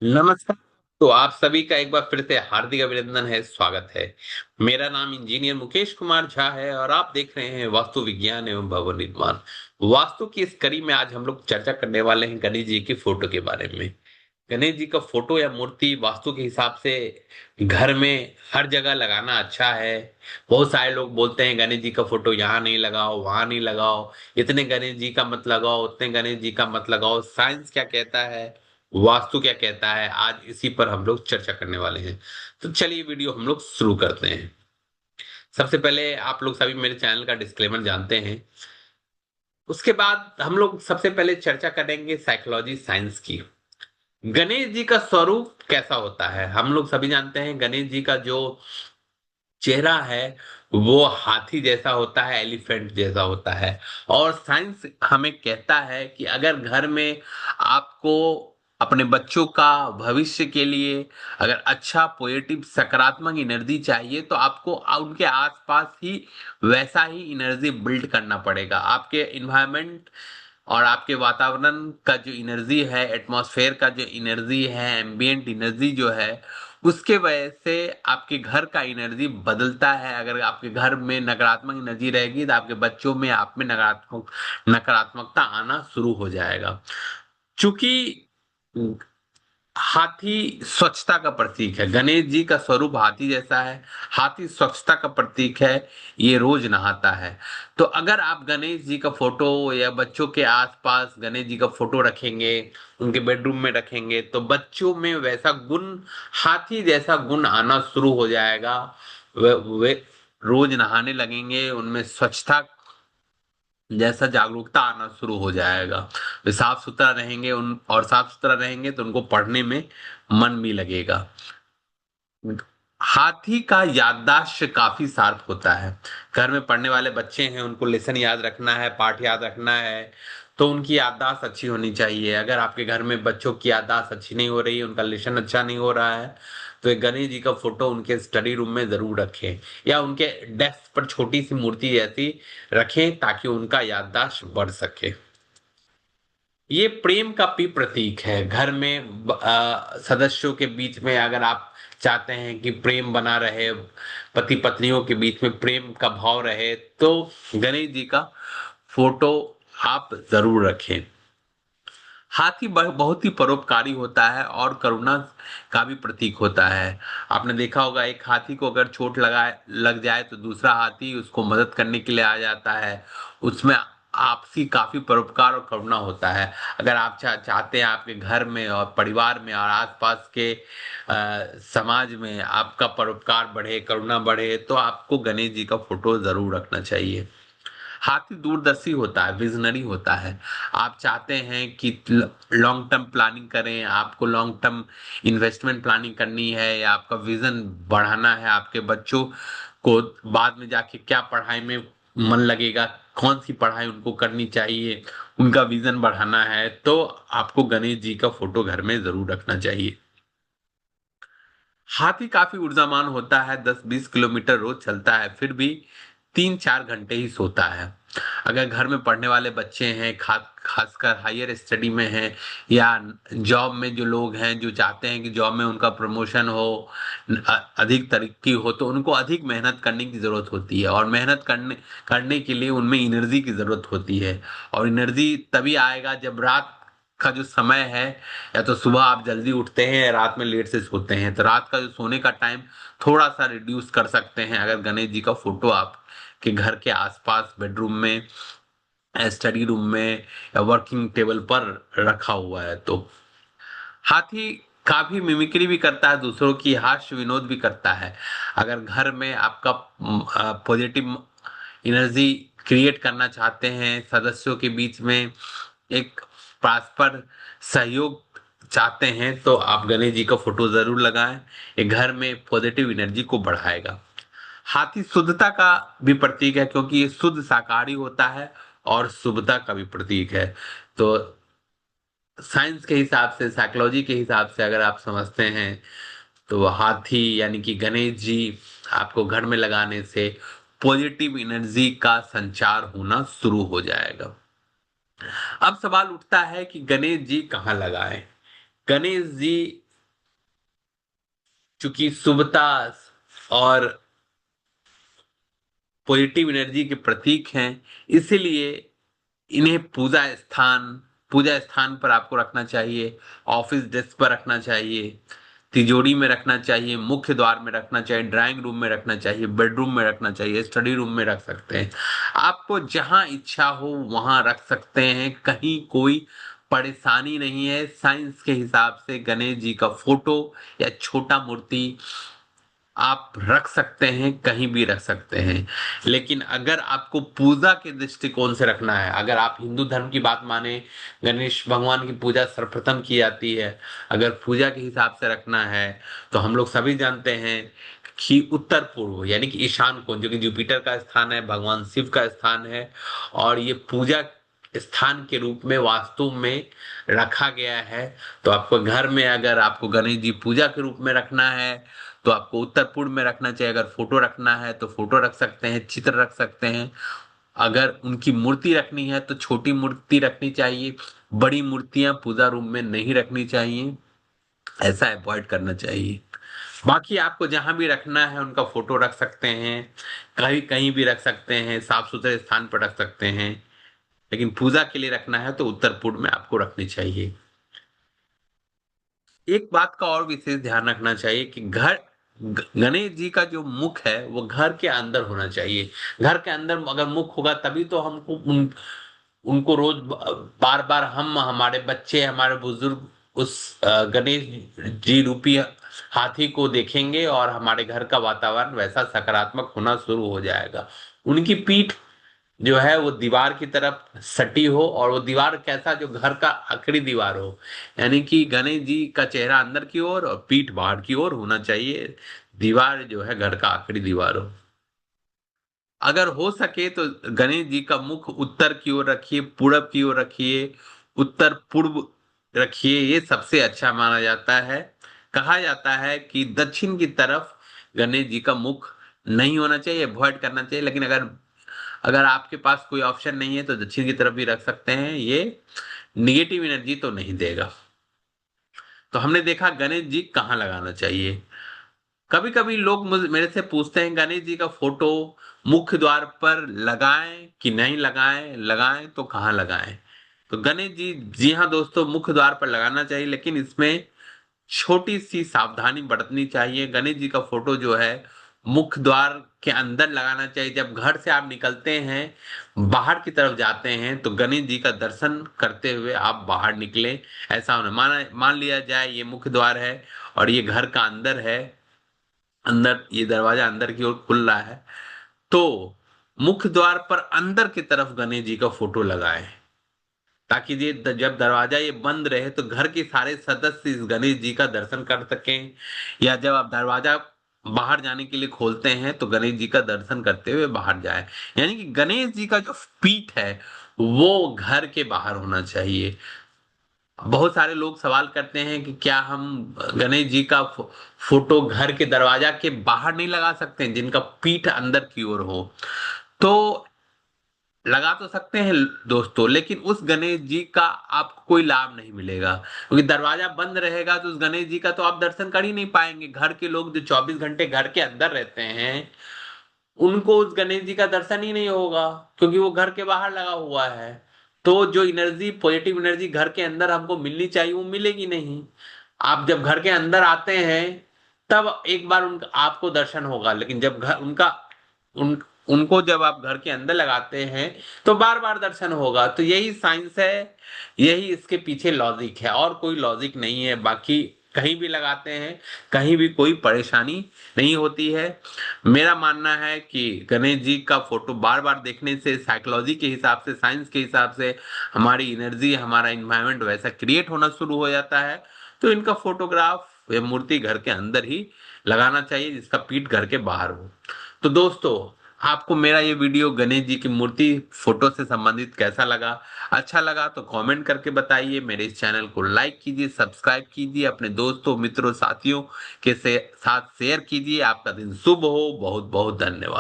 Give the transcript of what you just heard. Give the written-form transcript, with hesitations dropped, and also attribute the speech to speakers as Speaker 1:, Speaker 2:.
Speaker 1: नमस्कार। तो आप सभी का एक बार फिर से हार्दिक अभिनंदन है, स्वागत है। मेरा नाम इंजीनियर मुकेश कुमार झा है और आप देख रहे हैं वास्तु विज्ञान एवं भवन निर्माण। वास्तु की इस कड़ी में आज हम लोग चर्चा करने वाले हैं गणेश जी की फोटो के बारे में। गणेश जी का फोटो या मूर्ति वास्तु के हिसाब से घर में हर जगह लगाना अच्छा है। बहुत सारे लोग बोलते हैं गणेश जी का फोटो यहाँ नहीं लगाओ, वहां नहीं लगाओ, इतने गणेश जी का मत लगाओ, उतने गणेश जी का मत लगाओ। साइंस क्या कहता है, वास्तु क्या कहता है, आज इसी पर हम लोग चर्चा करने वाले हैं। तो चलिए वीडियो हम लोग शुरू करते हैं। सबसे पहले आप लोग सभी मेरे चैनल का डिस्क्लेमर जानते हैं। उसके बाद हम लोग सबसे पहले चर्चा करेंगे साइकोलॉजी साइंस की। गणेश जी का स्वरूप कैसा होता है, हम लोग सभी जानते हैं गणेश जी का जो चेहरा है वो हाथी जैसा होता है, एलिफेंट जैसा होता है। और साइंस हमें कहता है कि अगर घर में आपको अपने बच्चों का भविष्य के लिए अगर अच्छा पॉजिटिव सकारात्मक एनर्जी चाहिए तो आपको उनके आसपास ही वैसा ही एनर्जी बिल्ड करना पड़ेगा। आपके इन्वायरमेंट और आपके वातावरण का जो एनर्जी है, एटमॉस्फेयर का जो एनर्जी है, एम्बियंट एनर्जी जो है, उसके वजह से आपके घर का एनर्जी बदलता है। अगर आपके घर में नकारात्मक एनर्जी रहेगी तो आपके बच्चों में आप में नकारात्मकता आना शुरू हो जाएगा। चूंकि हाथी स्वच्छता का प्रतीक है, गणेश जी का स्वरूप हाथी जैसा है, हाथी स्वच्छता का प्रतीक है, ये रोज नहाता है। तो अगर आप गणेश जी का फोटो या बच्चों के आसपास गणेश जी का फोटो रखेंगे, उनके बेडरूम में रखेंगे, तो बच्चों में वैसा गुण, हाथी जैसा गुण आना शुरू हो जाएगा। वे रोज नहाने लगेंगे, उनमें स्वच्छता जैसा जागरूकता आना शुरू हो जाएगा। वे साफ सुथरा रहेंगे, उन और साफ सुथरा रहेंगे तो उनको पढ़ने में मन भी लगेगा। हाथी का याददाश्त काफी शार्प होता है। घर में पढ़ने वाले बच्चे हैं, उनको लेसन याद रखना है, पाठ याद रखना है, तो उनकी याददाश्त अच्छी होनी चाहिए। अगर आपके घर में बच्चों की याददाश्त अच्छी नहीं हो रही है, उनका लेसन अच्छा नहीं हो रहा है, तो एक गणेश जी का फोटो उनके स्टडी रूम में जरूर रखें या उनके डेस्क पर छोटी सी मूर्ति जैसी रखें ताकि उनका याददाश्त बढ़ सके। ये प्रेम का भी प्रतीक है। घर में सदस्यों के बीच में अगर आप चाहते हैं कि प्रेम बना रहे, पति पत्नियों के बीच में प्रेम का भाव रहे, तो गणेश जी का फोटो आप जरूर रखें। हाथी बहुत ही परोपकारी होता है और करुणा का भी प्रतीक होता है। आपने देखा होगा, एक हाथी को अगर चोट लग जाए तो दूसरा हाथी उसको मदद करने के लिए आ जाता है। उसमें आपसी काफी परोपकार और करुणा होता है। अगर आप चाहते हैं आपके घर में और परिवार में और आसपास के समाज में आपका परोपकार बढ़े, करुणा बढ़े, तो आपको गणेश जी का फोटो जरूर रखना चाहिए। हाथी दूरदर्शी होता है, विजनरी होता है। आप चाहते हैं कि लॉन्ग टर्म प्लानिंग करें, आपको लॉन्ग टर्म इन्वेस्टमेंट प्लानिंग करनी है या आपका विजन बढ़ाना है, आपके बच्चों को बाद में जाके क्या पढ़ाई में मन लगेगा, कौन सी पढ़ाई उनको करनी चाहिए, उनका विजन बढ़ाना है, तो आपको गणेश जी का फोटो घर में जरूर रखना चाहिए। हाथी काफी ऊर्जावान होता है, 10-20 किलोमीटर रोज चलता है, फिर भी 3-4 घंटे ही सोता है। अगर घर में पढ़ने वाले बच्चे हैं, खासकर हायर स्टडी में हैं या जॉब में जो लोग हैं जो चाहते हैं कि जॉब में उनका प्रमोशन हो, अधिक तरक्की हो, तो उनको अधिक मेहनत करने की जरूरत होती है और मेहनत करने करने के लिए उनमें एनर्जी की जरूरत होती है। और एनर्जी तभी आएगा जब रात का जो समय है, या तो सुबह आप जल्दी उठते हैं या रात में लेट से सोते हैं, तो रात का जो सोने का टाइम थोड़ा सा रिड्यूस कर सकते हैं अगर गणेश जी का फोटो आप के घर के आसपास बेडरूम में, स्टडी रूम में या वर्किंग टेबल पर रखा हुआ है तो। हाथी काफी मिमिक्री भी करता है, दूसरों की हास्य विनोद भी करता है। अगर घर में आपका पॉजिटिव एनर्जी क्रिएट करना चाहते हैं, सदस्यों के बीच में एक परस्पर सहयोग चाहते हैं, तो आप गणेश जी का फोटो जरूर लगाएं। ये घर में पॉजिटिव एनर्जी को बढ़ाएगा। हाथी शुद्धता का भी प्रतीक है क्योंकि ये शुद्ध शाकाहारी होता है और शुभता का भी प्रतीक है। तो साइंस के हिसाब से, साइकोलॉजी के हिसाब से अगर आप समझते हैं तो हाथी यानी कि गणेश जी आपको घर में लगाने से पॉजिटिव एनर्जी का संचार होना शुरू हो जाएगा। अब सवाल उठता है कि गणेश जी कहाँ लगाएं। गणेश जी चूंकि शुभता और पॉजिटिव एनर्जी के प्रतीक हैं, इसीलिए इन्हें पूजा स्थान पर आपको रखना चाहिए, ऑफिस डेस्क पर रखना चाहिए, तिजोरी में रखना चाहिए, मुख्य द्वार में रखना चाहिए, ड्राइंग रूम में रखना चाहिए, बेडरूम में रखना चाहिए, स्टडी रूम में रख सकते हैं। आपको जहां इच्छा हो वहां रख सकते हैं, कहीं कोई परेशानी नहीं है। साइंस के हिसाब से गणेश जी का फोटो या छोटा मूर्ति आप रख सकते हैं, कहीं भी रख सकते हैं। लेकिन अगर आपको पूजा के दृष्टिकोण से रखना है, अगर आप हिंदू धर्म की बात माने, गणेश भगवान की पूजा सर्वप्रथम की जाती है। अगर पूजा के हिसाब से रखना है तो हम लोग सभी जानते हैं कि उत्तर पूर्व यानी कि ईशान कोण, जो कि जुपिटर का स्थान है, भगवान शिव का स्थान है, और ये पूजा स्थान के रूप में वास्तु में रखा गया है। तो आपको घर में अगर आपको गणेश जी पूजा के रूप में रखना है तो आपको उत्तर पूर्व में रखना चाहिए। अगर फोटो रखना है तो फोटो रख सकते हैं, चित्र रख सकते हैं। अगर उनकी मूर्ति रखनी है तो छोटी मूर्ति रखनी चाहिए, बड़ी मूर्तियां पूजा रूम में नहीं रखनी चाहिए, ऐसा अवॉइड करना चाहिए। बाकी आपको जहां भी रखना है उनका फोटो रख सकते हैं, कहीं कहीं भी रख सकते हैं, साफ सुथरे स्थान पर रख सकते हैं। लेकिन पूजा के लिए रखना है तो उत्तर पूर्व में आपको रखनी चाहिए। एक बात का और विशेष ध्यान रखना चाहिए कि गणेश जी का जो मुख है वो घर के अंदर होना चाहिए। घर के अंदर अगर मुख होगा तभी तो हमको उनको रोज बार बार हम, हमारे बच्चे, हमारे बुजुर्ग उस गणेश जी रूपी हाथी को देखेंगे और हमारे घर का वातावरण वैसा सकारात्मक होना शुरू हो जाएगा। उनकी पीठ जो है वो दीवार की तरफ सटी हो, और वो दीवार कैसा, जो घर का आखिरी दीवार हो, यानी कि गणेश जी का चेहरा अंदर की ओर और पीठ बाहर की ओर होना चाहिए। दीवार जो है घर का आखिरी दीवार हो। अगर हो सके तो गणेश जी का मुख उत्तर की ओर रखिए, पूरब की ओर रखिए, उत्तर पूर्व रखिए, ये सबसे अच्छा माना जाता है। कहा जाता है कि दक्षिण की तरफ गणेश जी का मुख नहीं होना चाहिए, अवॉइड करना चाहिए। लेकिन अगर अगर आपके पास कोई ऑप्शन नहीं है तो दक्षिण की तरफ भी रख सकते हैं, ये निगेटिव एनर्जी तो नहीं देगा। तो हमने देखा गणेश जी कहाँ लगाना चाहिए। कभी कभी लोग मेरे से पूछते हैं गणेश जी का फोटो मुख्य द्वार पर लगाएं कि नहीं लगाएं, लगाएं तो कहाँ लगाएं। तो गणेश जी, जी हाँ दोस्तों, मुख्य द्वार पर लगाना चाहिए, लेकिन इसमें छोटी सी सावधानी बरतनी चाहिए। गणेश जी का फोटो जो है मुख्य द्वार के अंदर लगाना चाहिए। जब घर से आप निकलते हैं, बाहर की तरफ जाते हैं, तो गणेश जी का दर्शन करते हुए आप बाहर निकलें। ऐसा होना, मान लिया जाए ये मुख्य द्वार है और ये घर का अंदर है, अंदर ये दरवाजा अंदर की ओर खुल रहा है, तो मुख्य द्वार पर अंदर की तरफ गणेश जी का फोटो लगाएं, ताकि ये जब दरवाजा ये बंद रहे तो घर के सारे सदस्य इस गणेश जी का दर्शन कर सकें। या जब आप दरवाजा बाहर जाने के लिए खोलते हैं तो गणेश जी का दर्शन करते हुए बाहर जाए। यानी कि गणेश जी का जो पीठ है वो घर के बाहर होना चाहिए। बहुत सारे लोग सवाल करते हैं कि क्या हम गणेश जी का फोटो घर के दरवाजा के बाहर नहीं लगा सकते हैं, जिनका पीठ अंदर की ओर हो। तो लगा तो सकते हैं दोस्तों, लेकिन उस गणेश जी का आपको कोई लाभ नहीं मिलेगा, क्योंकि दरवाजा बंद रहेगा तो उस गणेश जी का तो आप दर्शन कर ही नहीं पाएंगे। घर के लोग जो 24 घंटे घर के अंदर रहते हैं उनको उस गणेश जी का दर्शन ही नहीं होगा, क्योंकि वो घर के बाहर लगा हुआ है। तो जो एनर्जी, पॉजिटिव एनर्जी घर के अंदर हमको मिलनी चाहिए वो मिलेगी नहीं। आप जब घर के अंदर आते हैं तब एक बार उनका आपको दर्शन होगा, लेकिन जब घर उनका उन उनको जब आप घर के अंदर लगाते हैं तो बार बार दर्शन होगा। तो यही साइंस है, यही इसके पीछे लॉजिक है, और कोई लॉजिक नहीं है। बाकी कहीं भी लगाते हैं, कहीं भी कोई परेशानी नहीं होती है। मेरा मानना है कि गणेश जी का फोटो बार बार देखने से साइकोलॉजी के हिसाब से, साइंस के हिसाब से हमारी एनर्जी, हमारा इन्वायरमेंट वैसा क्रिएट होना शुरू हो जाता है। तो इनका फोटोग्राफ या मूर्ति घर के अंदर ही लगाना चाहिए, जिसका पीठ घर के बाहर हो। तो दोस्तों, आपको मेरा ये वीडियो गणेश जी की मूर्ति फोटो से संबंधित कैसा लगा? अच्छा लगा तो कमेंट करके बताइए। मेरे इस चैनल को लाइक कीजिए, सब्सक्राइब कीजिए, अपने दोस्तों, मित्रों, साथियों के साथ शेयर कीजिए। आपका दिन शुभ हो। बहुत बहुत धन्यवाद।